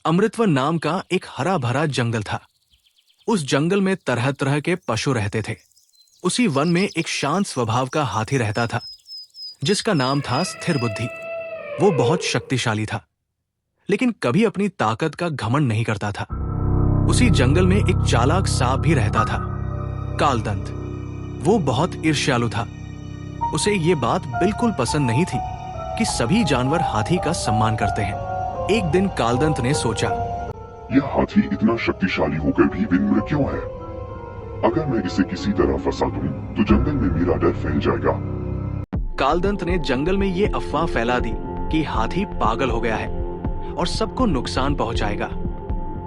अमृतवन नाम का एक हरा भरा जंगल था। उस जंगल में तरह तरह के पशु रहते थे। उसी वन में एक शांत स्वभाव का हाथी रहता था, जिसका नाम था स्थिर बुद्धि। वो बहुत शक्तिशाली था, लेकिन कभी अपनी ताकत का घमंड नहीं करता था। उसी जंगल में एक चालाक सांप भी रहता था, कालदंत। वो बहुत ईर्ष्यालु था। उसे ये बात बिल्कुल पसंद नहीं थी कि सभी जानवर हाथी का सम्मान करते हैं। एक दिन कालदंत ने सोचा, यह हाथी इतना शक्तिशाली होकर भी विनम्र क्यों है? अगर मैं इसे किसी तरह फंसा दूं, तो जंगल में मेरा डर फैल जाएगा। कालदंत ने जंगल में ये अफवाह फैला दी कि हाथी पागल हो गया है और सबको नुकसान पहुंचाएगा।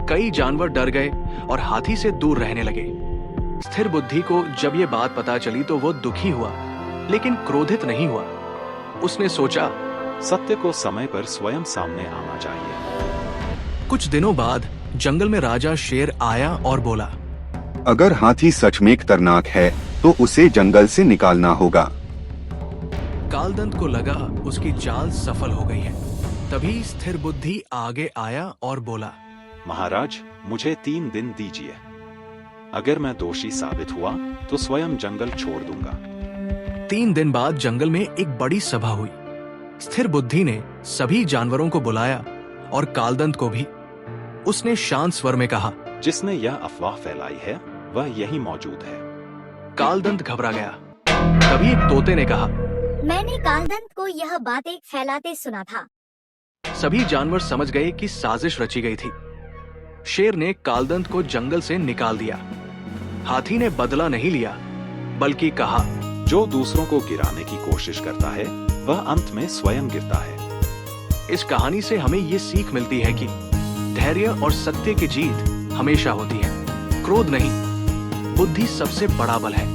कई जानवर डर गए और हाथी से दूर रहने लगे। स्थिर बुद्धि को जब ये बात पता चली तो वो दुखी हुआ, लेकिन क्रोधित नहीं हुआ। उसने सोचा, सत्य को समय पर स्वयं सामने आना चाहिए। कुछ दिनों बाद जंगल में राजा शेर आया और बोला, अगर हाथी सच में खतरनाक है तो उसे जंगल से निकालना होगा। कालदंत को लगा उसकी चाल सफल हो गई है। तभी स्थिर बुद्धि आगे आया और बोला, महाराज, मुझे 3 दिन दीजिए। अगर मैं दोषी साबित हुआ तो स्वयं जंगल छोड़ दूंगा। 3 दिन बाद जंगल में एक बड़ी सभा हुई। स्थिर बुद्धि ने सभी जानवरों को बुलाया और कालदंत को भी। उसने शांत स्वर में कहा, जिसने यह अफवाह फैलाई है वह यही मौजूद है। कालदंत घबरा गया। तभी एक तोते ने कहा, मैंने कालदंत को यह बात एक फैलाते सुना था। सभी जानवर समझ गए कि साजिश रची गई थी। शेर ने कालदंत को जंगल से निकाल दिया। हाथी ने बदला नहीं लिया, बल्कि कहा, जो दूसरों को गिराने की कोशिश करता है वह अंत में स्वयं गिरता है। इस कहानी से हमें ये सीख मिलती है कि धैर्य और सत्य की जीत हमेशा होती है। क्रोध नहीं, बुद्धि सबसे बड़ा बल है।